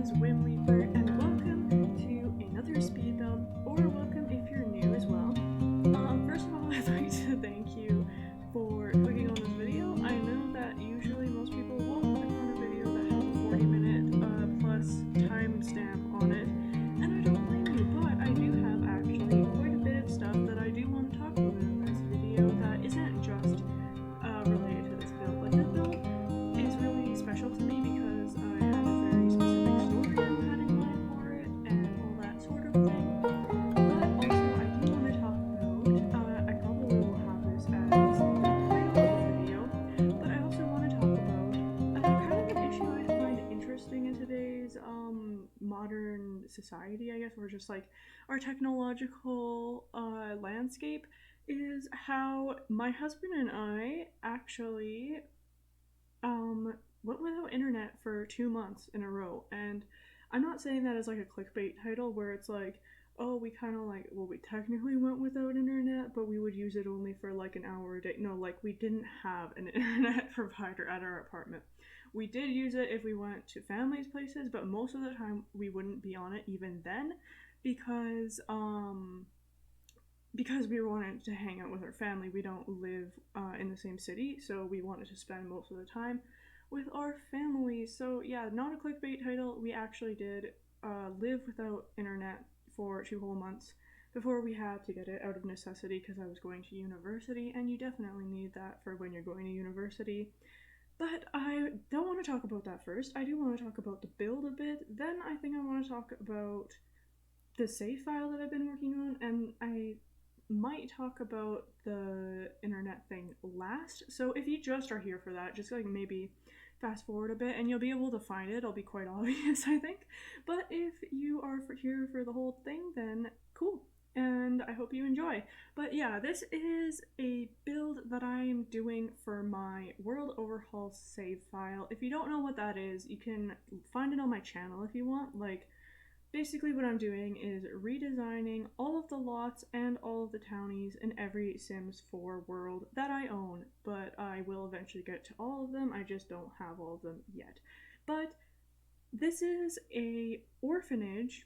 is whimreaper, and welcome to another speed build, or welcome if you're new as well. First of all, I'd like to thank you for clicking on this video. I know that usually most people won't click on a video that has a 40-minute plus timestamp on it, and I don't blame you, but I do have actually quite a bit of stuff that I do want to talk about in this video that isn't just related to this build. Like, this build is really special to me because I have a very specific story I've had in mind for it and all that sort of thing. But also, I do want to talk about, I probably will have this as the title of the video, but I also want to talk about kind of an issue I find interesting in today's modern society, I guess, or just like our technological landscape, is how my husband and I actually went without internet for 2 months in a row. And I'm not saying that as like a clickbait title where it's like, oh, we kind of like, well, we technically went without internet, but we would use it only for like an hour a day. No, like, we didn't have an internet provider at our apartment. We did use it if we went to families' places, but most of the time we wouldn't be on it even then because we wanted to hang out with our family. We don't live in the same city, so we wanted to spend most of the time with our family. So yeah, not a clickbait title. We actually did live without internet for 2 whole months before we had to get it out of necessity because I was going to university, and you definitely need that for when you're going to university. But I don't want to talk about that first. I do want to talk about the build a bit. Then I think I want to talk about the save file that I've been working on, and I might talk about the internet thing last. So if you just are here for that, just like maybe fast forward a bit and you'll be able to find it. It'll be quite obvious, I think. But if you are here for the whole thing, then cool. And I hope you enjoy. But yeah, this is a build that I'm doing for my World Overhaul save file. If you don't know what that is, you can find it on my channel if you want. Like, basically what I'm doing is redesigning all of the lots and all of the townies in every Sims 4 world that I own, but I will eventually get to all of them. I just don't have all of them yet. But this is a orphanage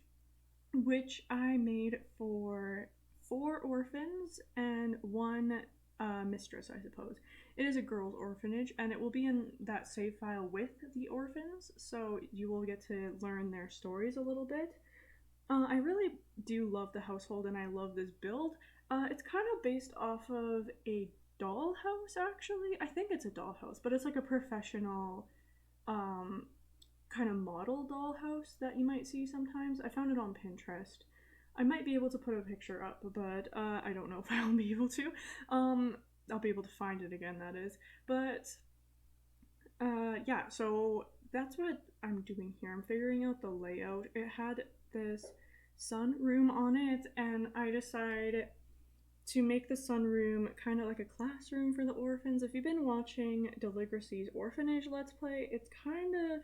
which I made for 4 orphans and 1 mistress, I suppose. It is a girls' orphanage, and it will be in that save file with the orphans, so you will get to learn their stories a little bit. I really do love the household, and I love this build. It's kind of based off of a dollhouse, actually. I think it's a dollhouse, but it's like a professional kind of model dollhouse that you might see sometimes. I found it on Pinterest. I might be able to put a picture up, but I don't know if I'll be able to. I'll be able to find it again, that is. But yeah, so that's what I'm doing here. I'm figuring out the layout. It had this sunroom on it, and I decided to make the sunroom kind of like a classroom for the orphans. If you've been watching Deligracy's Orphanage Let's Play, it's kind of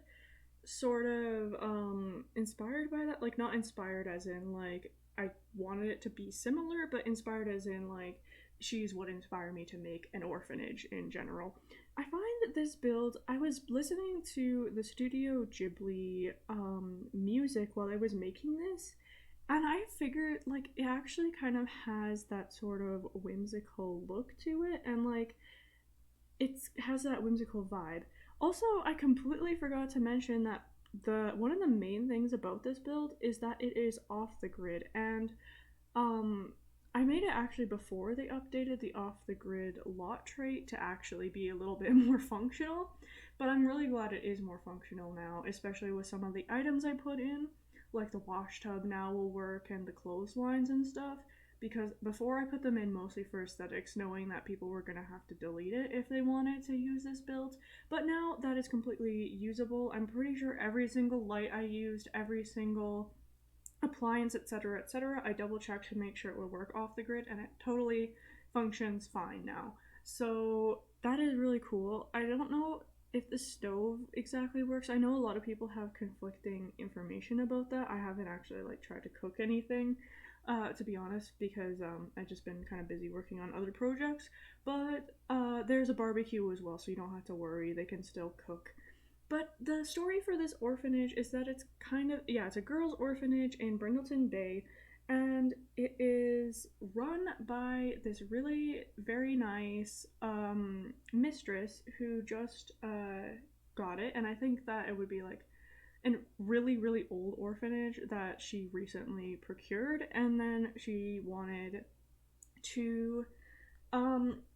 sort of inspired by that. Like, not inspired as in like I wanted it to be similar, but inspired as in like she's what inspired me to make an orphanage in general. I find that this build, I was listening to the Studio Ghibli music while I was making this, and I figured like it actually kind of has that sort of whimsical look to it, and like it has that whimsical vibe. Also, I completely forgot to mention that one of the main things about this build is that it is off the grid, and I made it actually before they updated the off the grid lot trait to actually be a little bit more functional, but I'm really glad it is more functional now, especially with some of the items I put in, like the wash tub now will work and the clotheslines and stuff, because before I put them in mostly for aesthetics, knowing that people were going to have to delete it if they wanted to use this build, but now that is completely usable. I'm pretty sure every single light I used, every single appliance, etc., etc., I double checked to make sure it would work off the grid, and it totally functions fine now. So that is really cool. I don't know if the stove exactly works. I know a lot of people have conflicting information about that. I haven't actually like tried to cook anything, to be honest, because I've just been kind of busy working on other projects. But there's a barbecue as well, so you don't have to worry. They can still cook But the story for this orphanage is that it's kind of, yeah, it's a girls' orphanage in Brindleton Bay, and it is run by this really very nice mistress who just got it. And I think that it would be like a really, really old orphanage that she recently procured, and then she wanted to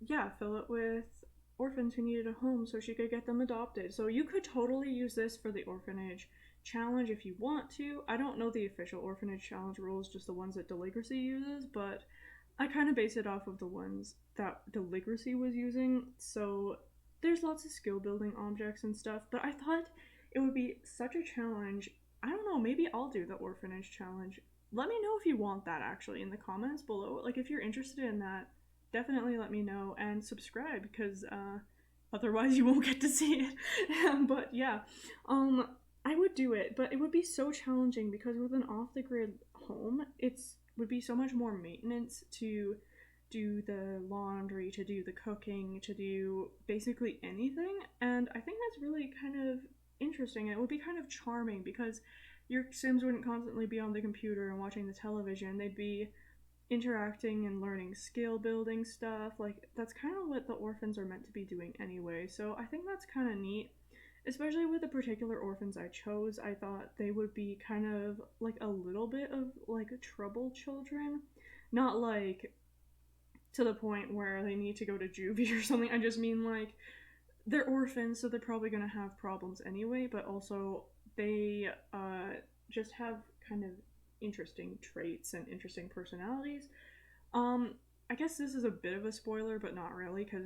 yeah, fill it with orphans who needed a home so she could get them adopted. So you could totally use this for the orphanage challenge if you want to. I don't know the official orphanage challenge rules, just the ones that Deligracy uses, but I kind of base it off of the ones that Deligracy was using. So there's lots of skill building objects and stuff, but I thought it would be such a challenge. I don't know, maybe I'll do the orphanage challenge. Let me know if you want that actually in the comments below. Like if you're interested in that, definitely let me know and subscribe because otherwise you won't get to see it. But yeah, I would do it, but it would be so challenging because with an off the grid home, it's would be so much more maintenance to do the laundry, to do the cooking, to do basically anything. And I think that's really kind of interesting. And it would be kind of charming because your Sims wouldn't constantly be on the computer and watching the television. They'd be interacting and learning skill building stuff. Like that's kind of what the orphans are meant to be doing anyway. So I think that's kind of neat. Especially with the particular orphans I chose, I thought they would be kind of like a little bit of like troubled children. Not like to the point where they need to go to juvie or something. I just mean like they're orphans, so they're probably gonna have problems anyway, but also they just have kind of interesting traits and interesting personalities. I guess this is a bit of a spoiler, but not really, because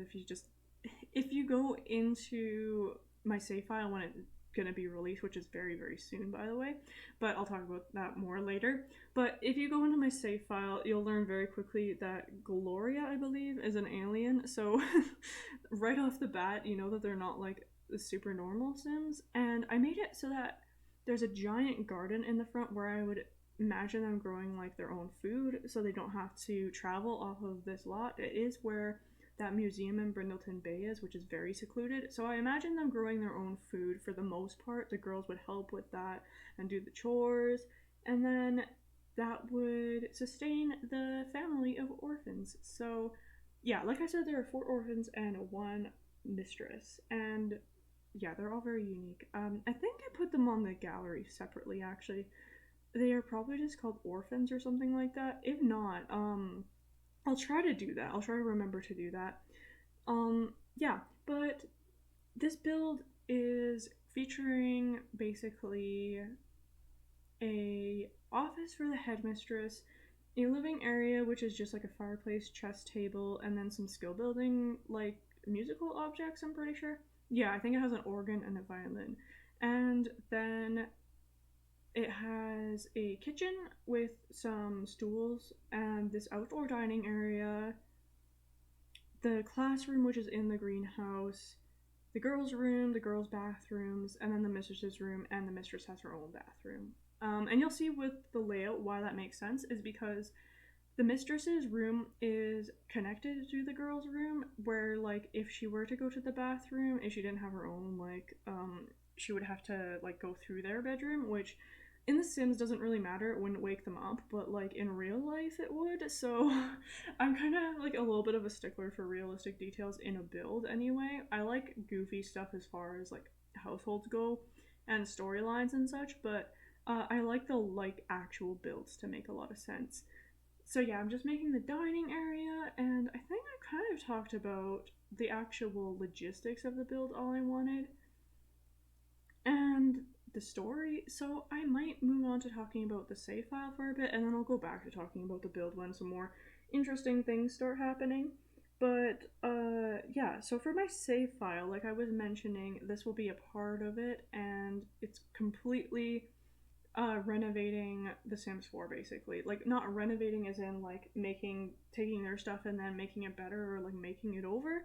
if you go into my save file when it's gonna be released, which is very, very soon, by the way, but I'll talk about that more later. But if you go into my save file, you'll learn very quickly that Gloria, I believe, is an alien. So right off the bat, you know that they're not like the super normal Sims. And I made it so that there's a giant garden in the front where I would imagine them growing like their own food so they don't have to travel off of this lot. It is where that museum in Brindleton Bay is, which is very secluded. So I imagine them growing their own food for the most part. The girls would help with that and do the chores, and then that would sustain the family of orphans. So yeah, like I said, there are 4 orphans and 1 mistress, and yeah, they're all very unique. I think I put them on the gallery separately actually. They are probably just called orphans or something like that. If not, I'll try to do that. I'll try to remember to do that. Yeah, but this build is featuring basically a office for the headmistress, a living area which is just like a fireplace, chess table, and then some skill building like musical objects, I'm pretty sure. Yeah, I think it has an organ and a violin. And then it has a kitchen with some stools and this outdoor dining area, the classroom which is in the greenhouse, the girls' room, the girls' bathrooms, and then the mistress's room, and the mistress has her own bathroom. And you'll see with the layout why that makes sense is because the mistress's room is connected to the girls' room, where like if she were to go to the bathroom, if she didn't have her own, like she would have to like go through their bedroom, which in The Sims doesn't really matter, it wouldn't wake them up, but like in real life it would, so I'm kind of like a little bit of a stickler for realistic details in a build anyway. I like goofy stuff as far as like households go and storylines and such, but I like the like actual builds to make a lot of sense. So yeah, I'm just making the dining area, and I think I kind of talked about the actual logistics of the build all I wanted. And the story, so I might move on to talking about the save file for a bit, and then I'll go back to talking about the build when some more interesting things start happening. But yeah, so for my save file, like I was mentioning, this will be a part of it, and it's completely renovating The Sims 4 basically. Like not renovating as in like taking their stuff and then making it better or like making it over.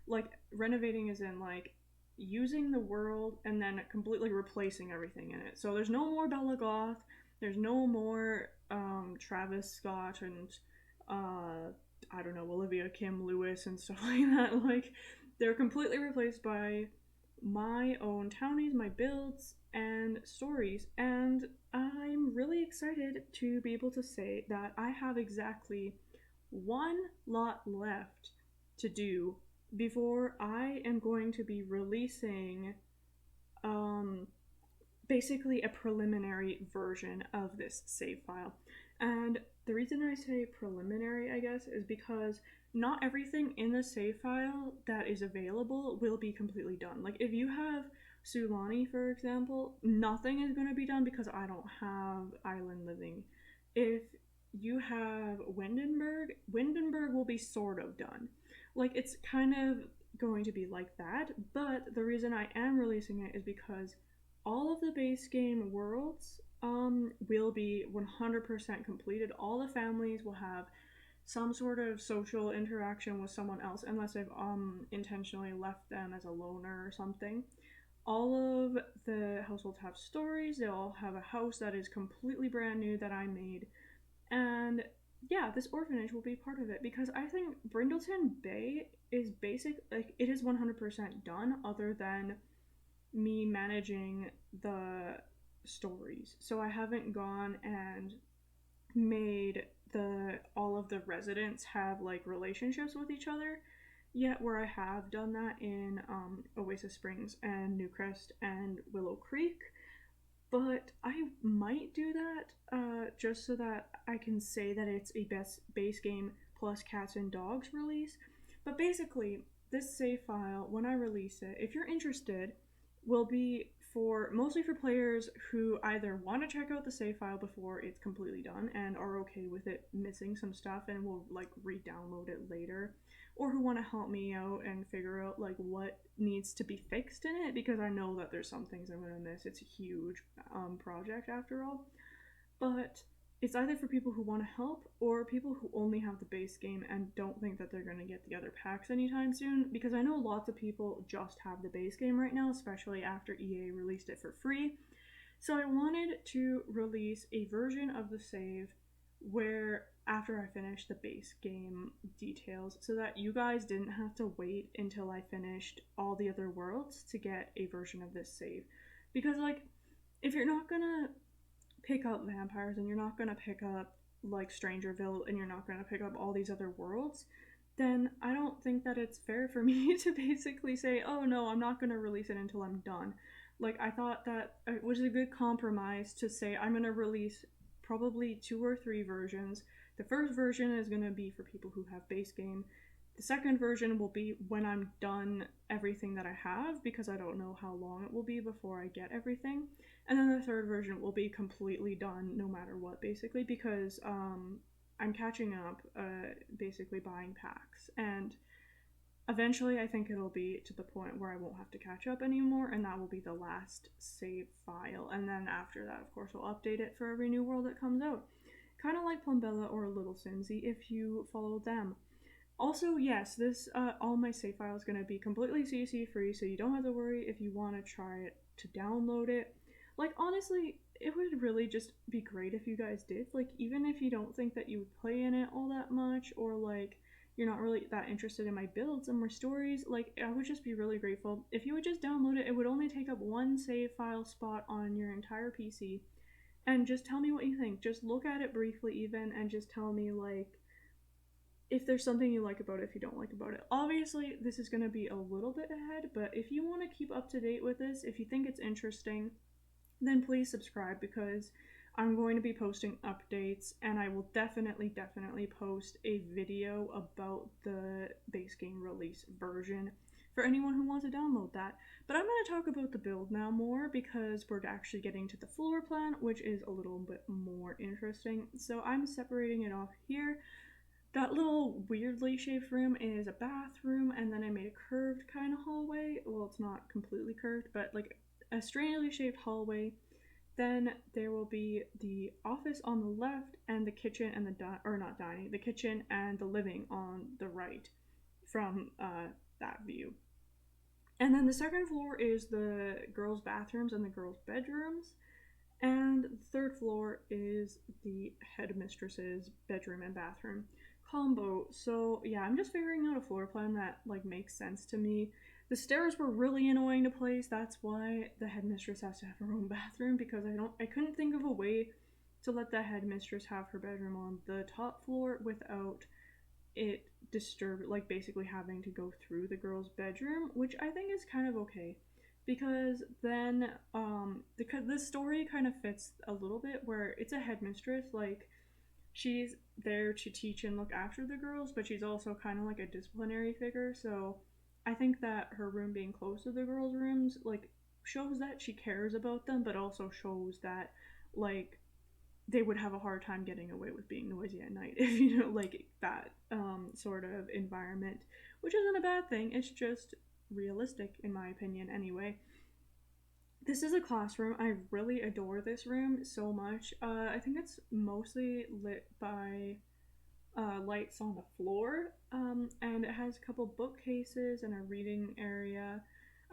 Like renovating as in like using the world and then completely replacing everything in it. So there's no more Bella Goth, there's no more Travis Scott and I don't know, Olivia Kim Lewis and stuff like that. Like they're completely replaced by my own townies, my builds, and stories. And I'm really excited to be able to say that I have exactly one lot left to do before I am going to be releasing um, basically a preliminary version of this save file. And the reason I say preliminary, I guess, is because not everything in the save file that is available will be completely done. Like if you have Sulani, for example, nothing is going to be done because I don't have island living. If you have Windenburg will be sort of done. Like it's kind of going to be like that, but the reason I am releasing it is because all of the base game worlds will be 100% completed. All the families will have some sort of social interaction with someone else, unless I've intentionally left them as a loner or something. All of the households have stories. They all have a house that is completely brand new that I made, and yeah, this orphanage will be part of it because I think Brindleton Bay is basic. Like it is 100% done, other than me managing the stories. So I haven't gone and made the all of the residents have like relationships with each other yet, where I have done that in Oasis Springs and Newcrest and Willow Creek. But I might do that just so that I can say that it's a base game plus cats and dogs release. But basically, this save file, when I release it, if you're interested, will be for mostly for players who either want to check out the save file before it's completely done and are okay with it missing some stuff and will like re-download it later, or who want to help me out and figure out like what needs to be fixed in it, because I know that there's some things I'm gonna miss. It's a huge project after all. But it's either for people who want to help or people who only have the base game and don't think that they're going to get the other packs anytime soon, because I know lots of people just have the base game right now, especially after EA released it for free. So I wanted to release a version of the save where after I finished the base game details, so that you guys didn't have to wait until I finished all the other worlds to get a version of this save. Because like if you're not gonna pick up vampires and you're not gonna pick up like Strangerville and you're not gonna pick up all these other worlds, then I don't think that it's fair for me to basically say, oh no, I'm not gonna release it until I'm done. Like I thought that it was a good compromise to say I'm gonna release probably 2 or 3 versions. The first version is gonna be for people who have base game. The second version will be when I'm done everything that I have, because I don't know how long it will be before I get everything. And then the third version will be completely done no matter what, basically, because I'm catching up, basically buying packs. And eventually I think it'll be to the point where I won't have to catch up anymore, and that will be the last save file. And then after that, of course, I'll update it for every new world that comes out. Kind of like Plumbella or Little Cincy if you follow them. Also, yes, this all my save file is going to be completely CC free, so you don't have to worry if you want to try it to download it. Like, honestly, it would really just be great if you guys did. Like, even if you don't think that you would play in it all that much, or like you're not really that interested in my builds and my stories, like I would just be really grateful if you would just download it. It would only take up one save file spot on your entire PC, and just tell me what you think. Just look at it briefly even, and just tell me like if there's something you like about it, if you don't like about it. Obviously, this is going to be a little bit ahead, but if you want to keep up to date with this, if you think it's interesting, then please subscribe, because I'm going to be posting updates, and I will definitely post a video about the base game release version for anyone who wants to download that. But I'm going to talk about the build now more, because we're actually getting to the floor plan, which is a little bit more interesting. So I'm separating it off here. That little weirdly shaped room is a bathroom, and then I made a curved kind of hallway. Well, it's not completely curved, but like a strangely shaped hallway. Then there will be the office on the left, and the kitchen and the kitchen and the living on the right from that view. And then the second floor is the girls' bathrooms and the girls' bedrooms. And the third floor is the headmistress's bedroom and bathroom combo. So yeah, I'm just figuring out a floor plan that like makes sense to me. The stairs were really annoying to place. That's why the headmistress has to have her own bathroom, because I couldn't think of a way to let the headmistress have her bedroom on the top floor without it disturb, like basically having to go through the girl's bedroom, which I think is kind of okay, because then the story kind of fits a little bit where it's a headmistress, like she's there to teach and look after the girls, but she's also kind of like a disciplinary figure. So I think that her room being close to the girls' rooms like shows that she cares about them, but also shows that like they would have a hard time getting away with being noisy at night if you know like that sort of environment, which isn't a bad thing. It's just realistic in my opinion anyway. This is a classroom. I really adore this room so much. I think it's mostly lit by lights on the floor, and it has a couple bookcases and a reading area.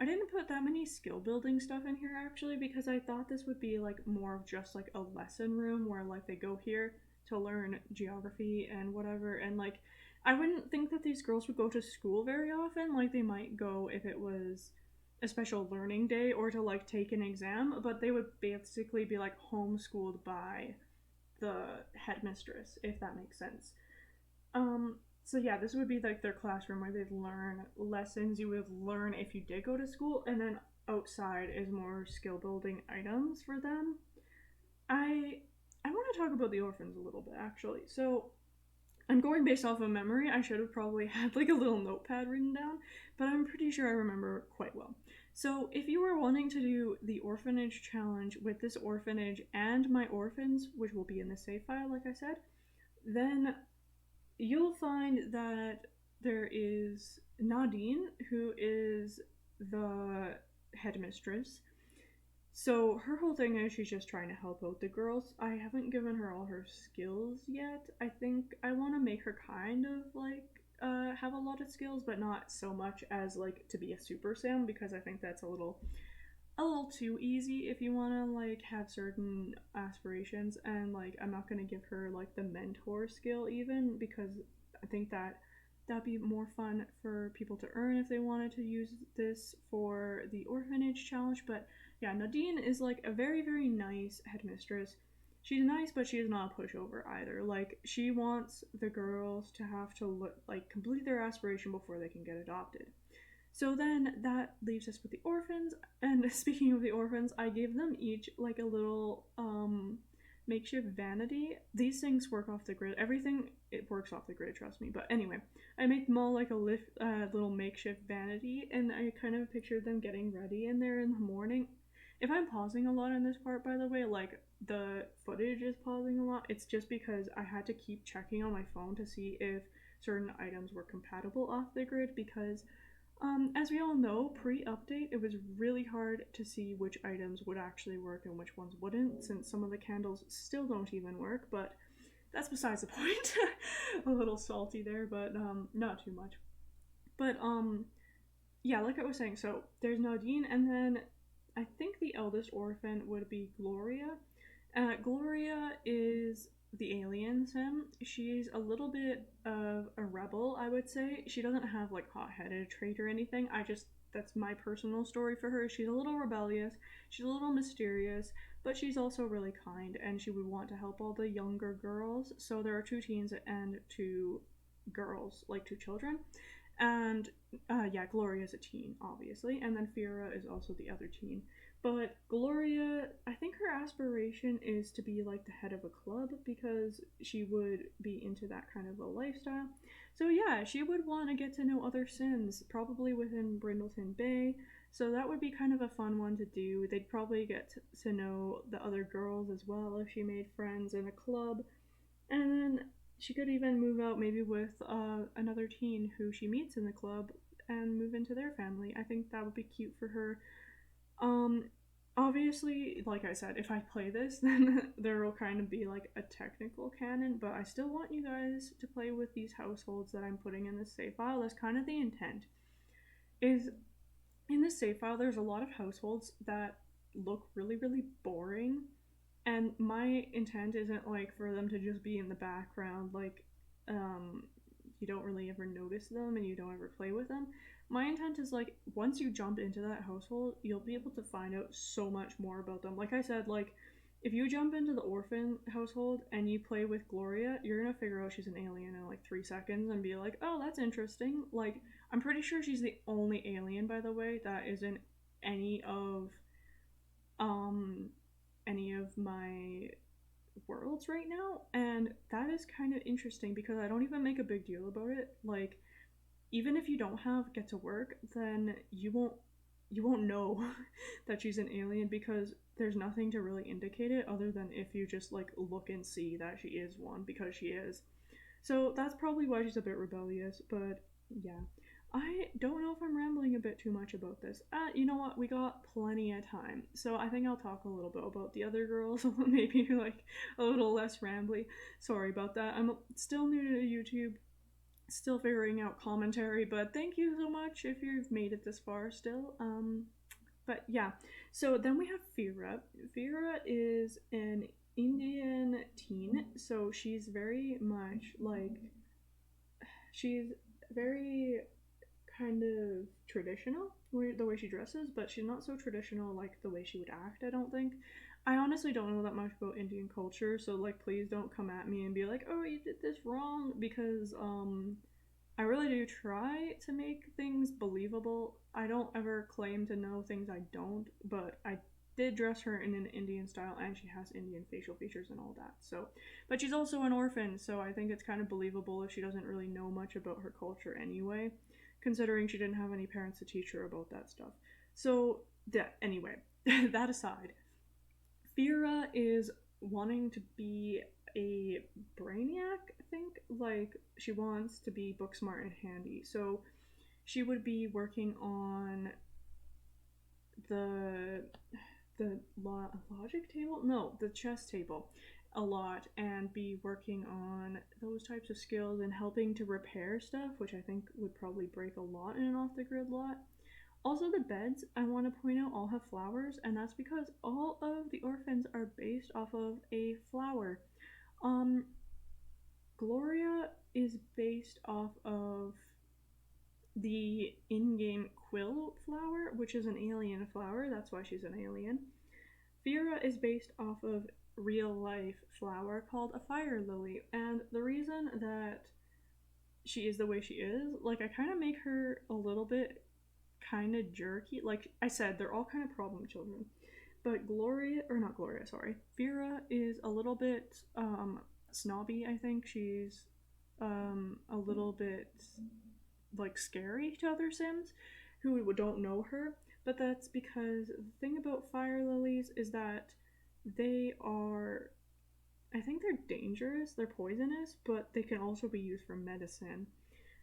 I didn't put that many skill building stuff in here actually, because I thought this would be like more of just like a lesson room where like they go here to learn geography and whatever, and like I wouldn't think that these girls would go to school very often. Like they might go if it was a special learning day or to like take an exam, but they would basically be like homeschooled by the headmistress, if that makes sense. So yeah, this would be like their classroom where they'd learn lessons you would learn if you did go to school, and then outside is more skill building items for them. I want to talk about the orphans a little bit actually. So I'm going based off of memory. I should have probably had like a little notepad written down, but I'm pretty sure I remember quite well. So if you are wanting to do the orphanage challenge with this orphanage and my orphans, which will be in the save file like I said, then you'll find that there is Nadine, who is the headmistress. So her whole thing is she's just trying to help out the girls. I haven't given her all her skills yet. I think I want to make her kind of like have a lot of skills, but not so much as like to be a super Sam, because I think that's a little too easy if you want to like have certain aspirations. And like I'm not going to give her like the mentor skill even, because I think that that'd be more fun for people to earn if they wanted to use this for the orphanage challenge. But yeah, Nadine is like a very very nice headmistress. She's nice, but she is not a pushover either. Like she wants the girls to have to look like complete their aspiration before they can get adopted. So then that leaves us with the orphans. And speaking of the orphans, I gave them each like a little makeshift vanity. These things work off the grid. Everything it works off the grid, trust me. But anyway, I made them all like a little makeshift vanity, and I kind of pictured them getting ready in there in the morning. If I'm pausing a lot in this part, by the way, like the footage is pausing a lot, it's just because I had to keep checking on my phone to see if certain items were compatible off the grid, because as we all know, pre-update, it was really hard to see which items would actually work and which ones wouldn't, since some of the candles still don't even work, but that's besides the point. A little salty there, but not too much. But yeah, like I was saying, so there's Nadine, and then I think the eldest orphan would be Gloria. Gloria is the alien sim. She's a little bit of a rebel, I would say. She doesn't have like hot-headed trait or anything. That's my personal story for her. She's a little rebellious, she's a little mysterious, but she's also really kind, and she would want to help all the younger girls. So there are two teens and two girls, like two children. And yeah, Gloria's a teen, obviously, and then Fira is also the other teen. But Gloria, I think her aspiration is to be like the head of a club, because she would be into that kind of a lifestyle. So yeah, she would want to get to know other Sims, probably within Brindleton Bay. So that would be kind of a fun one to do. They'd probably get to know the other girls as well if she made friends in a club. And then she could even move out maybe with another teen who she meets in the club and move into their family. I think that would be cute for her. Obviously, like I said, if I play this, then there will kind of be like a technical canon, but I still want you guys to play with these households that I'm putting in this save file. That's kind of the intent. Is in this save file, there's a lot of households that look really, really boring, and my intent isn't like for them to just be in the background, like you don't really ever notice them and you don't ever play with them. my intent is like once you jump into that household, you'll be able to find out so much more about them. Like I said, like if you jump into the orphan household and you play with Gloria, you're gonna figure out she's an alien in like 3 seconds and be like, oh, that's interesting. Like, I'm pretty sure she's the only alien, by the way, that isn't any of um any of my worlds right now, and that is kind of interesting because I don't even make a big deal about it. Like, even if you don't have get to work, then you won't know that she's an alien because there's nothing to really indicate it other than if you just like look and see that she is one, because she is. So that's probably why she's a bit rebellious, but yeah. I don't know if I'm rambling a bit too much about this. You know what? We got plenty of time. So I think I'll talk a little bit about the other girls, maybe like a little less rambly. Sorry about that. I'm still new to YouTube, still figuring out commentary, but thank you so much if you've made it this far still. But yeah, so then we have Fira. Fira is an Indian teen, so she's very much like, she's very kind of traditional, the way she dresses, but she's not so traditional like the way she would act, I don't think. I honestly don't know that much about Indian culture, so like please don't come at me and be like, oh, you did this wrong, because I really do try to make things believable. I don't ever claim to know things I don't, but I did dress her in an Indian style and she has Indian facial features and all that. So, but she's also an orphan, so I think it's kind of believable if she doesn't really know much about her culture anyway, considering she didn't have any parents to teach her about that stuff. So, yeah, anyway, that aside, Fira is wanting to be a brainiac, I think. Like, she wants to be book smart and handy. So, she would be working on the logic table? No, the chess table a lot, and be working on those types of skills and helping to repair stuff, which I think would probably break a lot in an off the grid lot. Also, the beds, I want to point out, all have flowers, and that's because all of the orphans are based off of a flower. Um, Gloria is based off of the in-game quill flower, which is an alien flower, that's why she's an alien. Fira is based off of real life flower called a fire lily, and the reason that she is the way she is, like, I kind of make her a little bit kind of jerky. Like I said, they're all kind of problem children, but Fira is a little bit snobby. I think she's a little bit like scary to other Sims who don't know her, but that's because the thing about fire lilies is that they are, I think they're dangerous, they're poisonous, but they can also be used for medicine.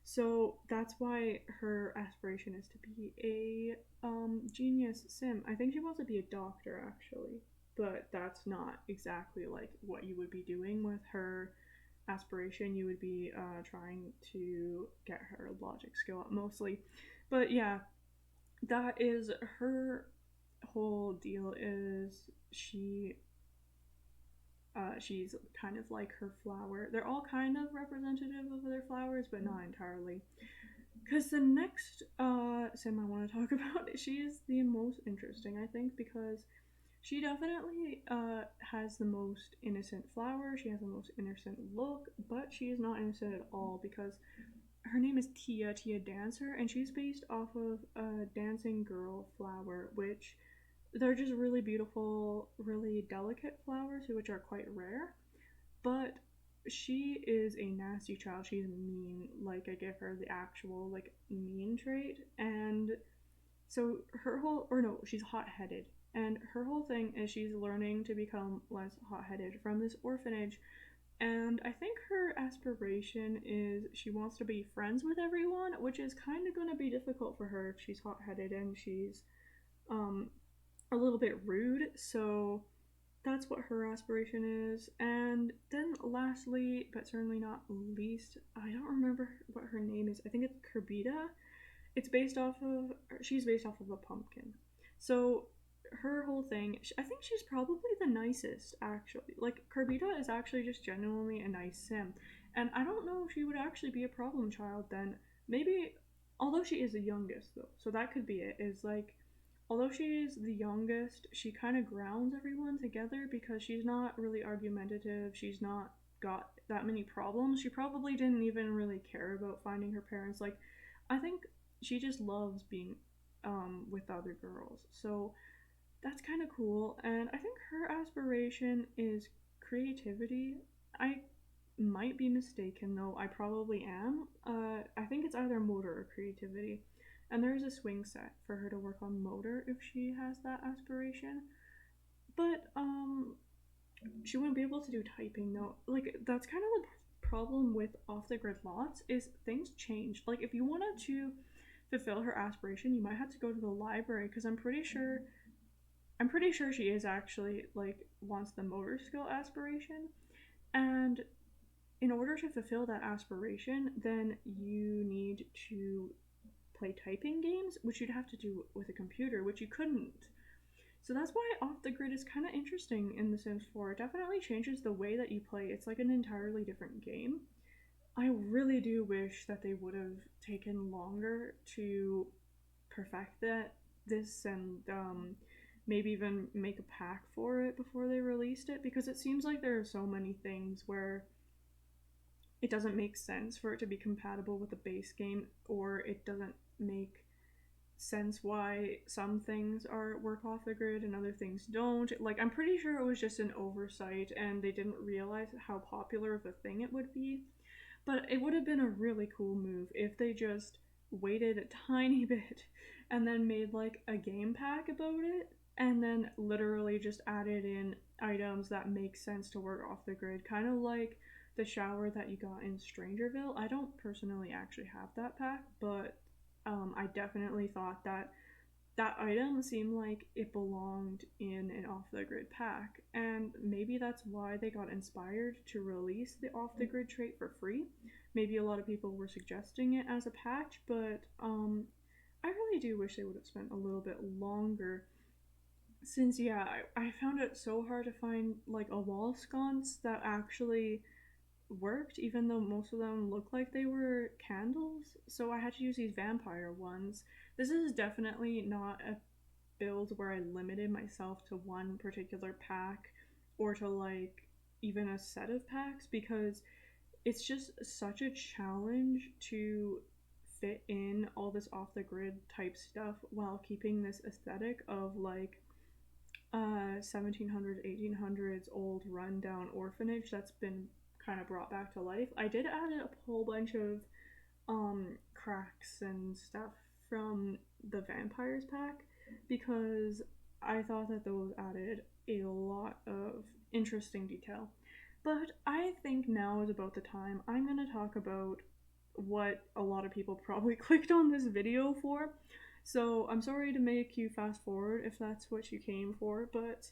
So that's why her aspiration is to be a genius sim. I think she wants to be a doctor actually, but that's not exactly like what you would be doing with her aspiration. You would be trying to get her logic skill up mostly. But yeah, that is her whole deal, is she's kind of like her flower. They're all kind of representative of their flowers, but not entirely. Because the next sim I want to talk about, she is the most interesting, I think, because she definitely has the most innocent flower. She has the most innocent look, but she is not innocent at all because her name is Tia Dancer, and she's based off of a dancing girl flower, which they're just really beautiful, really delicate flowers, which are quite rare. But she is a nasty child. She's mean. Like, I give her the actual, like, mean trait. And so her whole, or no, she's hot-headed. And her whole thing is she's learning to become less hot-headed from this orphanage. And I think her aspiration is she wants to be friends with everyone, which is kind of going to be difficult for her if she's hot-headed and she's a little bit rude. So that's what her aspiration is. And then lastly, but certainly not least, I don't remember what her name is. I think it's Kerbita. She's based off of a pumpkin. So her whole thing, I think she's probably the nicest, actually. Like, Kerbita is actually just genuinely a nice sim. And I don't know if she would actually be a problem child then. Maybe although she is the youngest though, so that could be it, is like, although she is the youngest, she kind of grounds everyone together because she's not really argumentative, she's not got that many problems. She probably didn't even really care about finding her parents. Like, I think she just loves being with other girls. So that's kind of cool. And I think her aspiration is creativity. I might be mistaken though. I probably am. I think it's either motor or creativity. And there's a swing set for her to work on motor if she has that aspiration. But she wouldn't be able to do typing though. Like, that's kind of the problem with off the grid lots, is things change. Like, if you wanted to fulfill her aspiration, you might have to go to the library, because I'm pretty sure she is actually like wants the motor skill aspiration. And in order to fulfill that aspiration, then you need to play typing games, which you'd have to do with a computer, which you couldn't. So that's why Off the Grid is kind of interesting in The Sims 4. It definitely changes the way that you play. It's like an entirely different game. I really do wish that they would have taken longer to perfect this and maybe even make a pack for it before they released it, because it seems like there are so many things where it doesn't make sense for it to be compatible with the base game, or it doesn't make sense why some things are work off the grid and other things don't. Like, I'm pretty sure it was just an oversight and they didn't realize how popular of a thing it would be. But it would have been a really cool move if they just waited a tiny bit and then made like a game pack about it, and then literally just added in items that make sense to work off the grid, kind of like the shower that you got in Strangerville. I don't personally actually have that pack, but I definitely thought that that item seemed like it belonged in an off the grid pack, and maybe that's why they got inspired to release the off the grid trait for free. Maybe a lot of people were suggesting it as a patch, but I really do wish they would have spent a little bit longer, since yeah, I found it so hard to find like a wall sconce that actually worked, even though most of them looked like they were candles. So I had to use these vampire ones. This is definitely not a build where I limited myself to one particular pack or to like even a set of packs, because it's just such a challenge to fit in all this off the grid type stuff while keeping this aesthetic of like 1700s 1800s old rundown orphanage that's been kind of brought back to life. I did add a whole bunch of cracks and stuff from the vampires pack, because I thought that those added a lot of interesting detail. But I think now is about the time I'm going to talk about what a lot of people probably clicked on this video for. So I'm sorry to make you fast forward if that's what you came for, but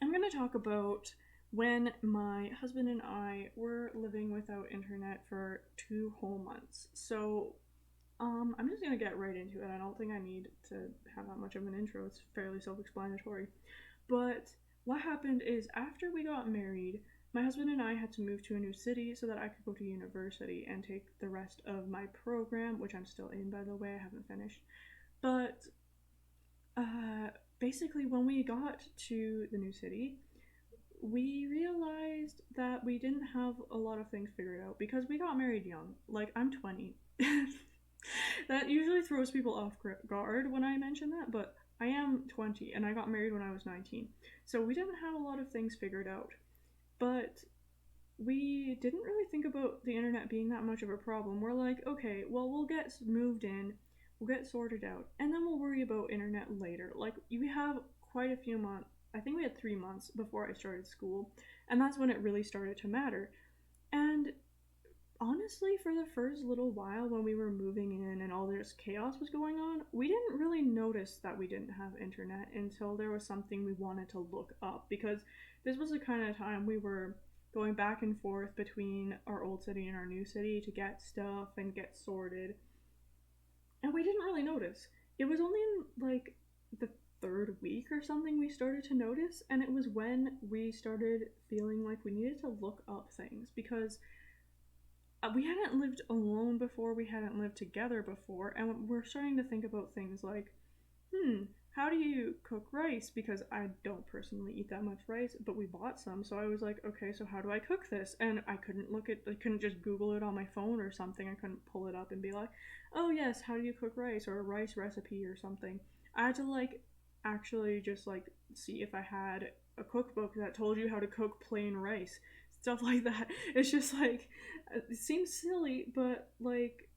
I'm going to talk about when my husband and I were living without internet for 2 whole months. So I'm just going to get right into it. I don't think I need to have that much of an intro. It's fairly self-explanatory. But what happened is, after we got married, my husband and I had to move to a new city so that I could go to university and take the rest of my program, which I'm still in, by the way. I haven't finished. But basically, when we got to the new city, we realized that we didn't have a lot of things figured out because we got married young. Like, I'm 20. That usually throws people off guard when I mention that, but I am 20 and I got married when I was 19. So we didn't have a lot of things figured out. But we didn't really think about the internet being that much of a problem. We're like, okay, well, we'll get moved in, we'll get sorted out, and then we'll worry about internet later. Like, we have quite a few months. I think we had 3 months before I started school, and that's when it really started to matter. And honestly, for the first little while when we were moving in and all this chaos was going on, we didn't really notice that we didn't have internet until there was something we wanted to look up, because this was the kind of time we were going back and forth between our old city and our new city to get stuff and get sorted. And we didn't really notice. It was only in like the 3rd week or something we started to notice, and it was when we started feeling like we needed to look up things, because we hadn't lived alone before, we hadn't lived together before, and we're starting to think about things like, how do you cook rice? Because I don't personally eat that much rice, but we bought some, so I was like, okay, so how do I cook this? And I couldn't just Google it on my phone or something. I couldn't pull it up and be like, oh yes, how do you cook rice, or a rice recipe or something. I had to like actually just like see if I had a cookbook that told you how to cook plain rice, stuff like that. It's just like, it seems silly, but like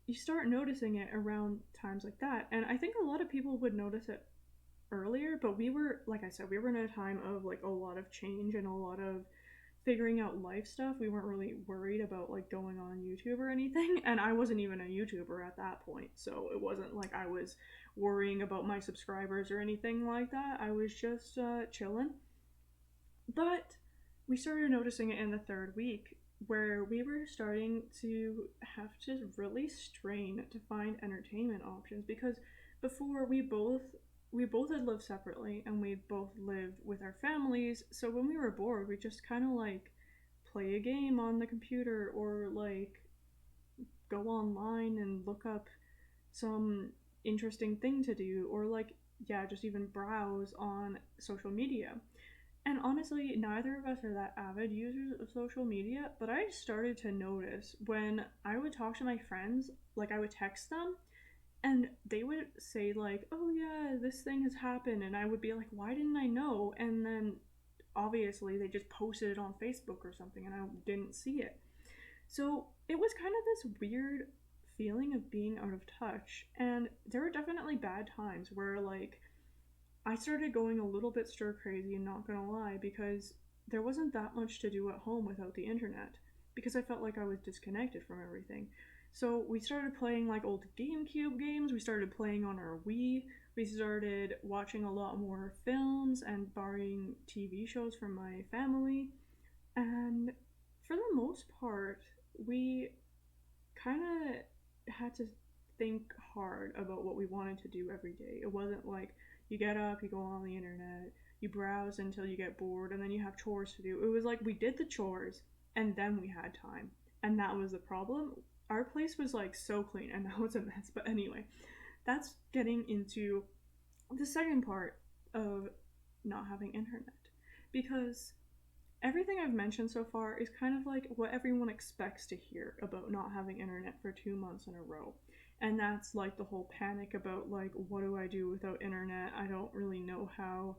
you start noticing it around times like that. And I think a lot of people would notice it earlier, but we were, like I said, we were in a time of like a lot of change and a lot of figuring out life stuff. We weren't really worried about like going on YouTube or anything, and I wasn't even a YouTuber at that point, so it wasn't like I was worrying about my subscribers or anything like that. I was just chilling. But we started noticing it in the third week, where we were starting to have to really strain to find entertainment options, because before we both had lived separately and we both lived with our families, so when we were bored we just kind of like play a game on the computer, or like go online and look up some interesting thing to do, or like, yeah, just even browse on social media. And honestly, neither of us are that avid users of social media, but I started to notice when I would talk to my friends, like I would text them, and they would say like, "Oh yeah, this thing has happened," and I would be like, "Why didn't I know?" And then obviously they just posted it on Facebook or something, and I didn't see it. So it was kind of this weird feeling of being out of touch, and there were definitely bad times where like I started going a little bit stir crazy, and not gonna lie, because there wasn't that much to do at home without the internet, because I felt like I was disconnected from everything. So we started playing like old GameCube games, we started playing on our Wii, we started watching a lot more films and borrowing TV shows from my family, and for the most part, we kind of had to think hard about what we wanted to do every day. It wasn't like you get up, you go on the internet, you browse until you get bored, and then you have chores to do. It was like we did the chores and then we had time. And that was the problem. Our place was like so clean, and now it's a mess. But anyway, that's getting into the second part of not having internet. Because everything I've mentioned so far is kind of like what everyone expects to hear about not having internet for 2 months in a row. And that's like the whole panic about like, what do I do without internet? I don't really know how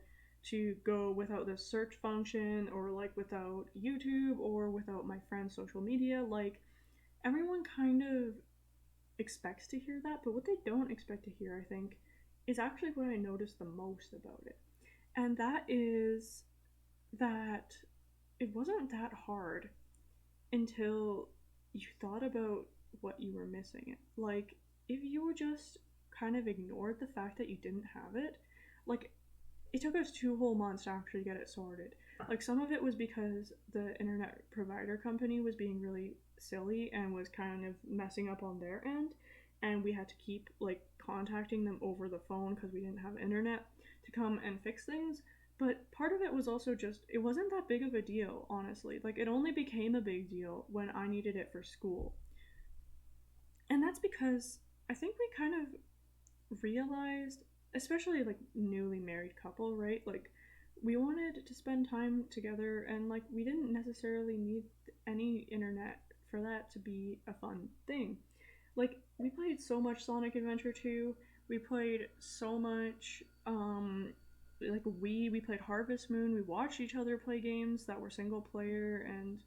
to go without the search function, or like without YouTube, or without my friend's social media. Like, everyone kind of expects to hear that, but what they don't expect to hear, I think, is actually what I noticed the most about it. And that is that it wasn't that hard until you thought about what you were missing. Like, if you were just kind of ignored the fact that you didn't have it, like, it took us 2 whole months to actually get it sorted. Like, some of it was because the internet provider company was being really silly and was kind of messing up on their end, and we had to keep like contacting them over the phone because we didn't have internet to come and fix things. But part of it was also just, it wasn't that big of a deal, honestly. Like, it only became a big deal when I needed it for school. And that's because I think we kind of realized, especially like newly married couple, right? Like, we wanted to spend time together, and like we didn't necessarily need any internet for that to be a fun thing. Like, we played so much Sonic Adventure 2. We played so much like we played Harvest Moon. We watched each other play games that were single player, and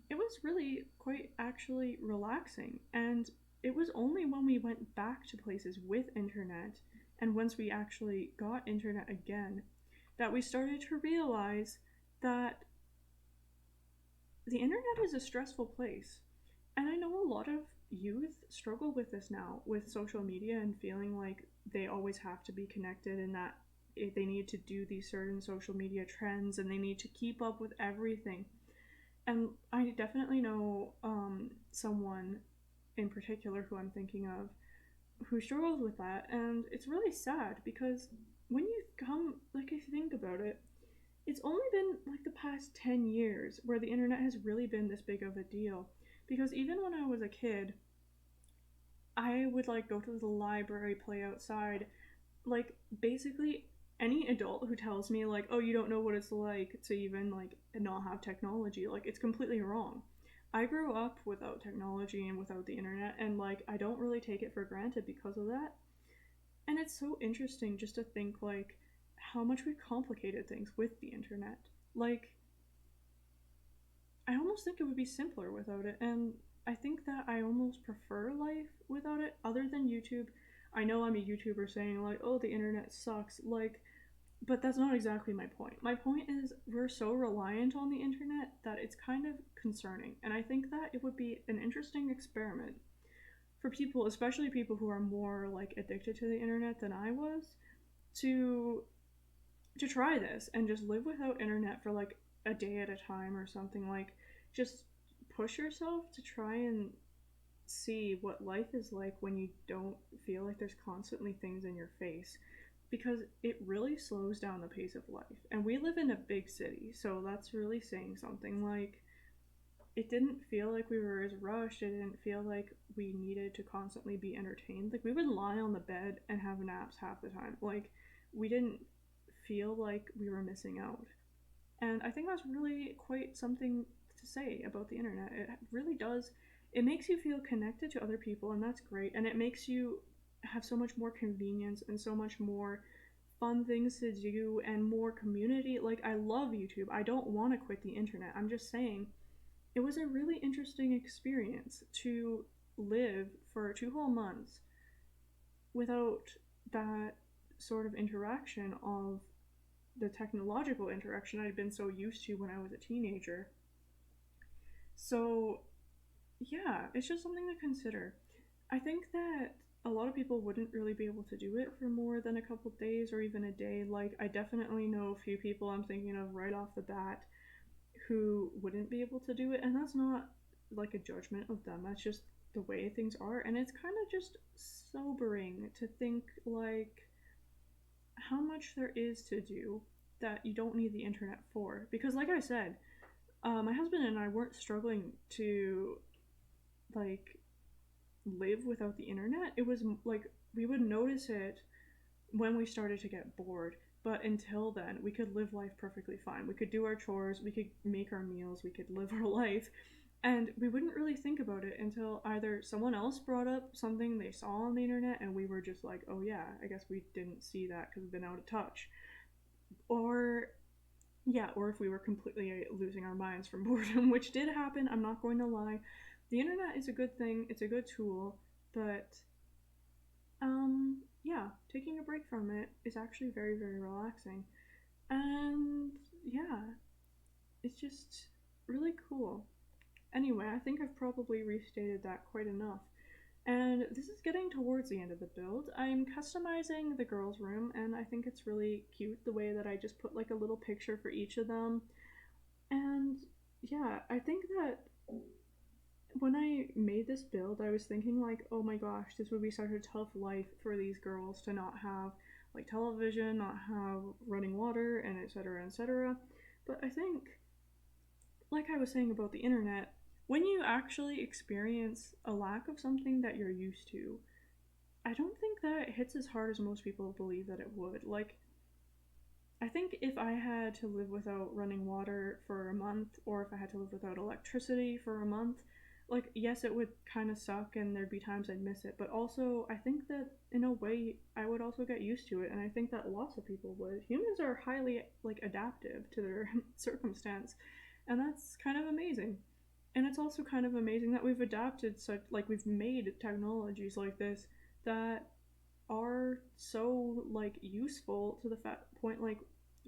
it was really quite actually relaxing. And it was only when we went back to places with internet, and once we actually got internet again, that we started to realize that the internet is a stressful place. And I know a lot of youth struggle with this now, with social media, and feeling like they always have to be connected, and that if they need to do these certain social media trends and they need to keep up with everything. And I definitely know someone in particular who I'm thinking of who struggles with that, and it's really sad because when you come, like, if you think about it, it's only been like the past 10 years where the internet has really been this big of a deal, Because even when I was a kid, I would like go to the library, play outside. Like basically any adult who tells me like, "Oh, you don't know what it's like to even like not have technology," like it's completely wrong. I grew up without technology and without the internet, and like I don't really take it for granted because of that. And it's so interesting just to think like how much we've complicated things with the internet. Like I almost think it would be simpler without it, and I think that I almost prefer life without it, other than YouTube. I know I'm a YouTuber saying, like, oh, the internet sucks, like, but that's not exactly my point. My point is, we're so reliant on the internet that it's kind of concerning, and I think that it would be an interesting experiment for people, especially people who are more, like, addicted to the internet than I was, to to try this and just live without internet for like a day at a time or something. Like just push yourself to try and see what life is like when you don't feel like there's constantly things in your face, because it really slows down the pace of life. And we live in a big city, so that's really saying something. Like it didn't feel like we were as rushed. It didn't feel like we needed to constantly be entertained. Like we would lie on the bed and have naps half the time. Like we didn't feel like we were missing out. And I think that's really quite something to say about the internet. It really does. It makes you feel connected to other people, and that's great. And it makes you have so much more convenience and so much more fun things to do and more community. Like, I love YouTube. I don't want to quit the internet. I'm just saying it was a really interesting experience to live for 2 whole months without that sort of interaction of the technological interaction I'd been so used to when I was a teenager. So, yeah, it's just something to consider. I think that a lot of people wouldn't really be able to do it for more than a couple days or even a day. Like, I definitely know a few people I'm thinking of right off the bat who wouldn't be able to do it, and that's not like a judgment of them. That's just the way things are, and it's kind of just sobering to think like how much there is to do that you don't need the internet for. Because, like I said, my husband and I weren't struggling to like live without the internet. It was like we would notice it when we started to get bored. But until then, we could live life perfectly fine. We could do our chores, we could make our meals, we could live our life. And we wouldn't really think about it until either someone else brought up something they saw on the internet and we were just like, oh yeah, I guess we didn't see that because we've been out of touch. Or, yeah, or if we were completely losing our minds from boredom, which did happen, I'm not going to lie. The internet is a good thing, it's a good tool, but yeah, taking a break from it is actually very, very relaxing. And yeah, it's just really cool. Anyway, I think I've probably restated that quite enough. And this is getting towards the end of the build. I'm customizing the girls' room, and I think it's really cute the way that I just put like a little picture for each of them. And yeah, I think that when I made this build, I was thinking like, oh my gosh, this would be such a tough life for these girls to not have like television, not have running water, and etc. etc. But I think, like I was saying about the internet, when you actually experience a lack of something that you're used to, I don't think that it hits as hard as most people believe that it would. Like, I think if I had to live without running water for a month, or if I had to live without electricity for a month, like, yes, it would kind of suck and there'd be times I'd miss it, but also I think that in a way I would also get used to it, and I think that lots of people would. Humans are highly, like, adaptive to their circumstance, and that's kind of amazing. And it's also kind of amazing that we've adapted such, like, we've made technologies like this that are so, like, useful to the point, like,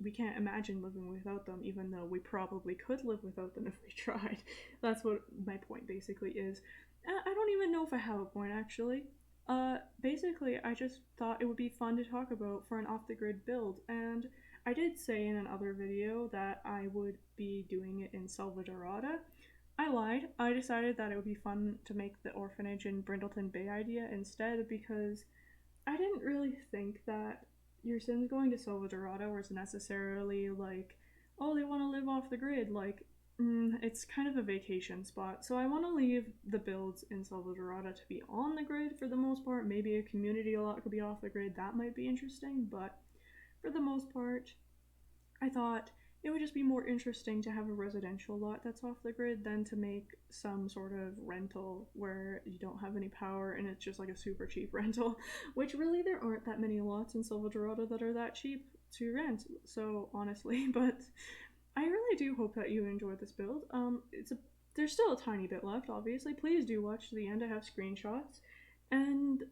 we can't imagine living without them, even though we probably could live without them if we tried. That's what my point basically is. I don't even know if I have a point, actually. Basically, I just thought it would be fun to talk about for an off-the-grid build, and I did say in another video that I would be doing it in Salvadorada. I lied. I decided that it would be fun to make the orphanage in Brindleton Bay idea instead, because I didn't really think that your Sims going to Salvadorada was necessarily like, oh, they want to live off the grid. Like, It's kind of a vacation spot, so I want to leave the builds in Salvadorada to be on the grid for the most part. Maybe a community lot could be off the grid, that might be interesting, but for the most part, I thought it would just be more interesting to have a residential lot that's off the grid than to make some sort of rental where you don't have any power and it's just like a super cheap rental, which really there aren't that many lots in Salvadorada that are that cheap to rent, so honestly, but I really do hope that you enjoyed this build. There's still a tiny bit left, obviously. Please do watch to the end. I have screenshots. And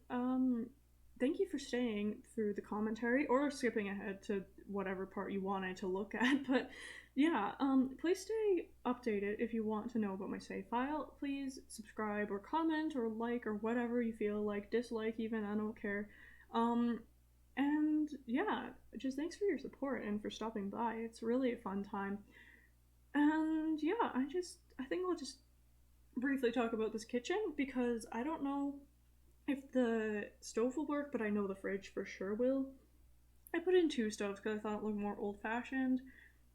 thank you for staying through the commentary or skipping ahead to whatever part you wanted to look at. But yeah, please stay updated if you want to know about my save file. Please subscribe or comment or like or whatever you feel like, dislike even, I don't care. And yeah, just thanks for your support and for stopping by. It's really a fun time. And yeah, I think I'll just briefly talk about this kitchen because I don't know if the stove will work, but I know the fridge for sure will. I put in two stoves because I thought it looked more old-fashioned,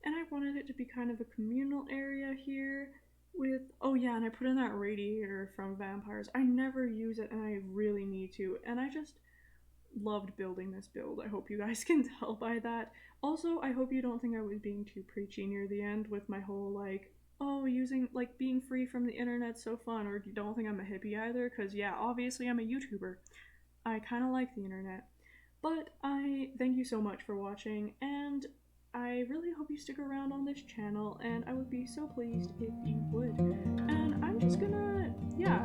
and I wanted it to be kind of a communal area here with, oh yeah, and I put in that radiator from Vampires. I never use it and I really need to, and I just loved building this build. I hope you guys can tell by that. Also, I hope you don't think I was being too preachy near the end with my whole like, oh, using like being free from the internet's so fun, or you don't think I'm a hippie either, because yeah, obviously I'm a YouTuber. I kind of like the internet. But I thank you so much for watching, and I really hope you stick around on this channel, and I would be so pleased if you would. And I'm just gonna, yeah,